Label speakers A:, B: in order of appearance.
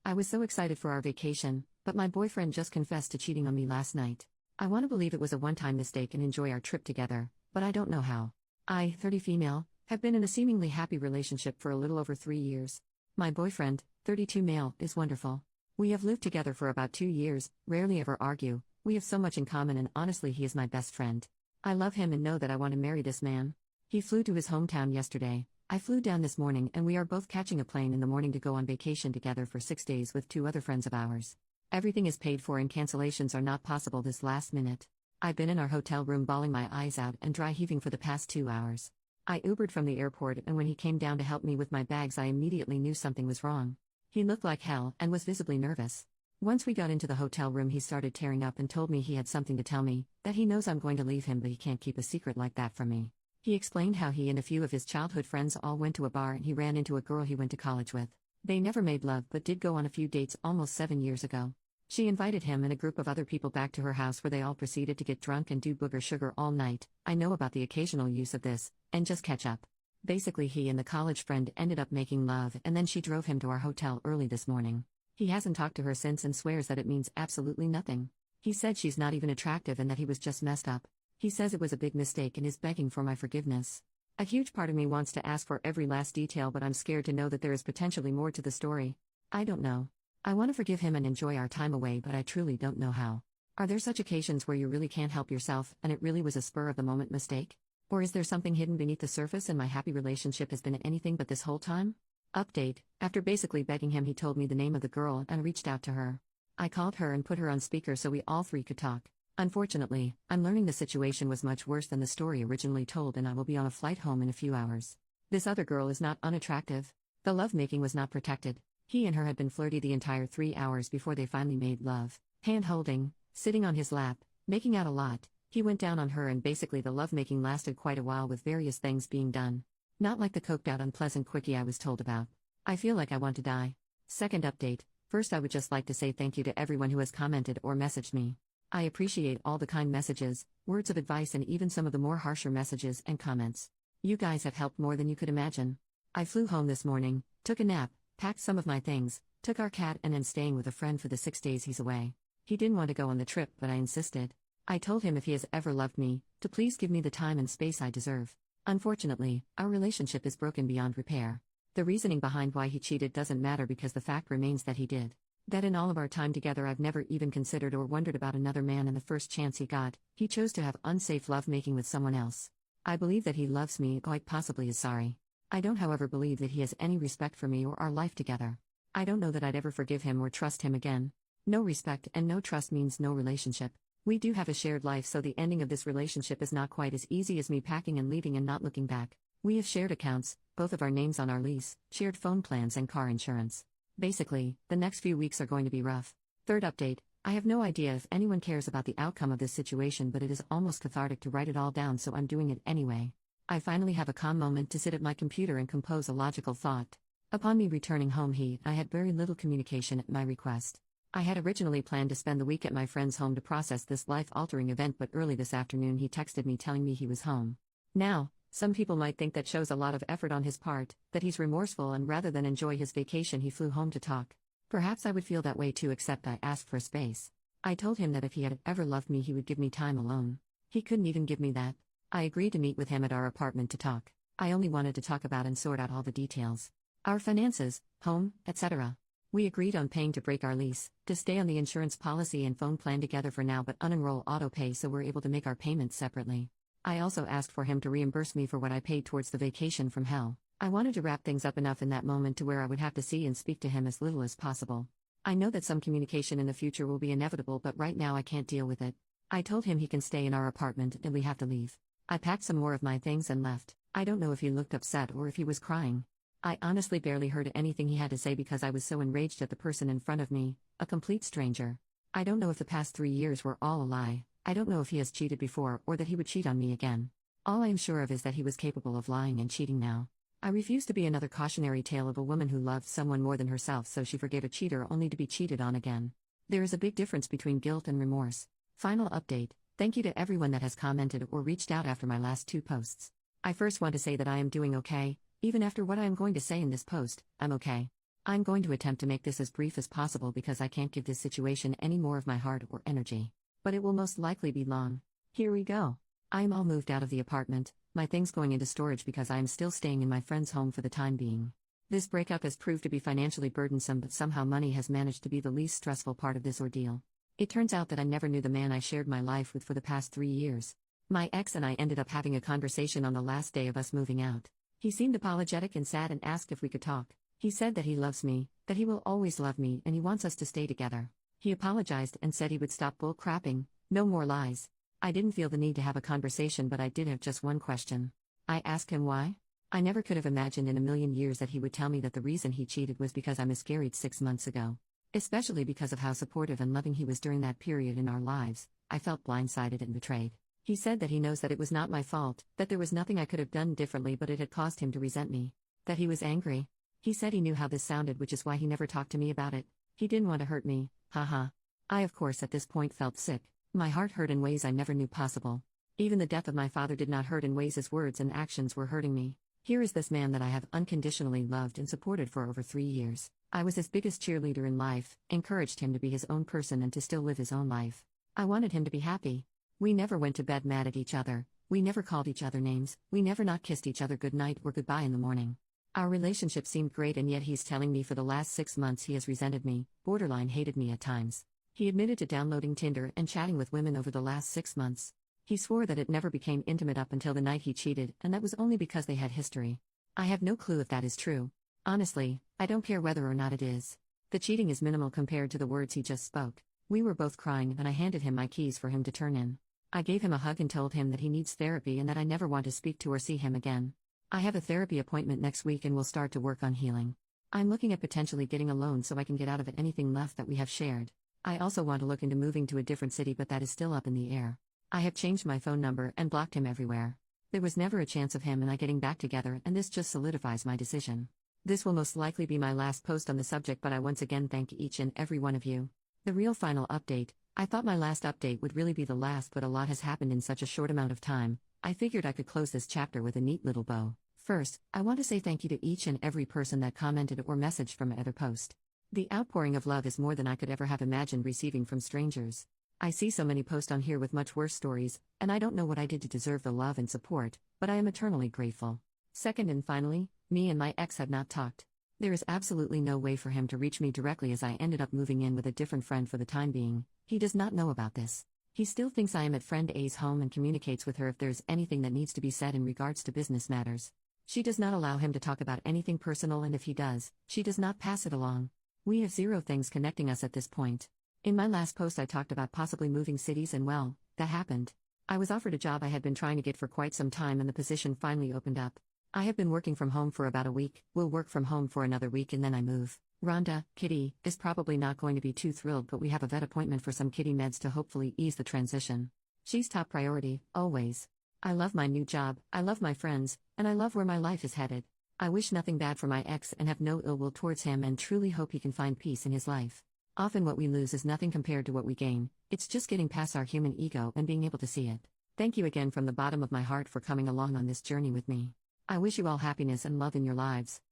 A: I was so excited for our vacation, but my boyfriend just confessed to cheating on me last night. I want to believe it was a one-time mistake and enjoy our trip together, but I don't know how. I, 30 female, have been in a seemingly happy relationship for a little over 3 years. My boyfriend, 32 male, is wonderful. We have lived together for about 2 years, rarely ever argue, we have so much in common and honestly he is my best friend. I love him and know that I want to marry this man. He flew to his hometown yesterday. I flew down this morning and we are both catching a plane in the morning to go on vacation together for 6 days with 2 other friends of ours. Everything is paid for and cancellations are not possible this last minute. I've been in our hotel room bawling my eyes out and dry heaving for the past 2 hours. I Ubered from the airport and when he came down to help me with my bags I immediately knew something was wrong. He looked like hell and was visibly nervous. Once we got into the hotel room he started tearing up and told me he had something to tell me, that he knows I'm going to leave him but he can't keep a secret like that from me. He explained how he and a few of his childhood friends all went to a bar and he ran into a girl he went to college with. They never made love but did go on a few dates almost 7 years ago. She invited him and a group of other people back to her house where they all proceeded to get drunk and do booger sugar all night. I know about the occasional use of this, and just catch up. Basically he and the college friend ended up making love and then she drove him to our hotel early this morning. He hasn't talked to her since and swears that it means absolutely nothing. He said she's not even attractive and that he was just messed up. He says it was a big mistake and is begging for my forgiveness. A huge part of me wants to ask for every last detail but I'm scared to know that there is potentially more to the story. I don't know. I want to forgive him and enjoy our time away but I truly don't know how. Are there such occasions where you really can't help yourself and it really was a spur-of-the-moment mistake? Or is there something hidden beneath the surface and my happy relationship has been anything but this whole time? Update: after basically begging him he told me the name of the girl and reached out to her. I called her and put her on speaker so we all three could talk. Unfortunately, I'm learning the situation was much worse than the story originally told and I will be on a flight home in a few hours. This other girl is not unattractive. The lovemaking was not protected. He and her had been flirty the entire 3 hours before they finally made love. Hand-holding, sitting on his lap, making out a lot. He went down on her and basically the lovemaking lasted quite a while with various things being done. Not like the coked out unpleasant quickie I was told about. I feel like I want to die. Second update: first I would just like to say thank you to everyone who has commented or messaged me. I appreciate all the kind messages, words of advice and even some of the more harsher messages and comments. You guys have helped more than you could imagine. I flew home this morning, took a nap, packed some of my things, took our cat and am staying with a friend for the 6 days he's away. He didn't want to go on the trip but I insisted. I told him if he has ever loved me, to please give me the time and space I deserve. Unfortunately, our relationship is broken beyond repair. The reasoning behind why he cheated doesn't matter because the fact remains that he did. That in all of our time together I've never even considered or wondered about another man and the first chance he got, he chose to have unsafe lovemaking with someone else. I believe that he loves me, quite possibly is sorry. I don't however believe that he has any respect for me or our life together. I don't know that I'd ever forgive him or trust him again. No respect and no trust means no relationship. We do have a shared life so the ending of this relationship is not quite as easy as me packing and leaving and not looking back. We have shared accounts, both of our names on our lease, shared phone plans and car insurance. Basically, the next few weeks are going to be rough. Third update: I have no idea if anyone cares about the outcome of this situation but it is almost cathartic to write it all down so I'm doing it anyway. I finally have a calm moment to sit at my computer and compose a logical thought. Upon me returning home I had very little communication at my request. I had originally planned to spend the week at my friend's home to process this life-altering event but early this afternoon he texted me telling me he was home. Now, some people might think that shows a lot of effort on his part, that he's remorseful and rather than enjoy his vacation he flew home to talk. Perhaps I would feel that way too except I asked for space. I told him that if he had ever loved me he would give me time alone. He couldn't even give me that. I agreed to meet with him at our apartment to talk. I only wanted to talk about and sort out all the details. Our finances, home, etc. We agreed on paying to break our lease, to stay on the insurance policy and phone plan together for now but unenroll autopay so we're able to make our payments separately. I also asked for him to reimburse me for what I paid towards the vacation from hell. I wanted to wrap things up enough in that moment to where I would have to see and speak to him as little as possible. I know that some communication in the future will be inevitable but right now I can't deal with it. I told him he can stay in our apartment and we have to leave. I packed some more of my things and left. I don't know if he looked upset or if he was crying. I honestly barely heard anything he had to say because I was so enraged at the person in front of me, a complete stranger. I don't know if the past 3 years were all a lie. I don't know if he has cheated before or that he would cheat on me again. All I am sure of is that he was capable of lying and cheating now. I refuse to be another cautionary tale of a woman who loved someone more than herself so she forgave a cheater only to be cheated on again. There is a big difference between guilt and remorse. Final update: thank you to everyone that has commented or reached out after my last 2 posts. I first want to say that I am doing okay. Even after what I am going to say in this post, I'm okay. I'm going to attempt to make this as brief as possible because I can't give this situation any more of my heart or energy. But it will most likely be long. Here we go. I am all moved out of the apartment, my things going into storage because I am still staying in my friend's home for the time being. This breakup has proved to be financially burdensome, but somehow money has managed to be the least stressful part of this ordeal. It turns out that I never knew the man I shared my life with for the past 3 years. My ex and I ended up having a conversation on the last day of us moving out. He seemed apologetic and sad and asked if we could talk. He said that he loves me, that he will always love me, and he wants us to stay together. He apologized and said he would stop bull crapping, no more lies. I didn't feel the need to have a conversation, but I did have just one question. I asked him why. I never could have imagined in a million years that he would tell me that the reason he cheated was because I miscarried 6 months ago. Especially because of how supportive and loving he was during that period in our lives, I felt blindsided and betrayed. He said that he knows that it was not my fault, that there was nothing I could have done differently, but it had caused him to resent me. That he was angry. He said he knew how this sounded, which is why he never talked to me about it. He didn't want to hurt me, haha. I of course at this point felt sick. My heart hurt in ways I never knew possible. Even the death of my father did not hurt in ways his words and actions were hurting me. Here is this man that I have unconditionally loved and supported for over 3 years. I was his biggest cheerleader in life, encouraged him to be his own person and to still live his own life. I wanted him to be happy. We never went to bed mad at each other, we never called each other names, we never not kissed each other goodnight or goodbye in the morning. Our relationship seemed great, and yet he's telling me for the last 6 months he has resented me, borderline hated me at times. He admitted to downloading Tinder and chatting with women over the last 6 months. He swore that it never became intimate up until the night he cheated, and that was only because they had history. I have no clue if that is true. Honestly, I don't care whether or not it is. The cheating is minimal compared to the words he just spoke. We were both crying, and I handed him my keys for him to turn in. I gave him a hug and told him that he needs therapy and that I never want to speak to or see him again. I have a therapy appointment next week and will start to work on healing. I'm looking at potentially getting a loan so I can get out of it anything left that we have shared. I also want to look into moving to a different city, but that is still up in the air. I have changed my phone number and blocked him everywhere. There was never a chance of him and I getting back together, and this just solidifies my decision. This will most likely be my last post on the subject, but I once again thank each and every one of you. The real final update. I thought my last update would really be the last, but a lot has happened in such a short amount of time. I figured I could close this chapter with a neat little bow. First, I want to say thank you to each and every person that commented or messaged from my other post. The outpouring of love is more than I could ever have imagined receiving from strangers. I see so many posts on here with much worse stories, and I don't know what I did to deserve the love and support, but I am eternally grateful. Second and finally, me and my ex have not talked. There is absolutely no way for him to reach me directly, as I ended up moving in with a different friend for the time being. He does not know about this. He still thinks I am at friend A's home and communicates with her if there's anything that needs to be said in regards to business matters. She does not allow him to talk about anything personal, and if he does, she does not pass it along. We have zero things connecting us at this point. In my last post I talked about possibly moving cities, and well, that happened. I was offered a job I had been trying to get for quite some time, and the position finally opened up. I have been working from home for about a week, will work from home for another week, and then I move. Rhonda, Kitty, is probably not going to be too thrilled, but we have a vet appointment for some kitty meds to hopefully ease the transition. She's top priority, always. I love my new job, I love my friends, and I love where my life is headed. I wish nothing bad for my ex and have no ill will towards him, and truly hope he can find peace in his life. Often what we lose is nothing compared to what we gain. It's just getting past our human ego and being able to see it. Thank you again from the bottom of my heart for coming along on this journey with me. I wish you all happiness and love in your lives.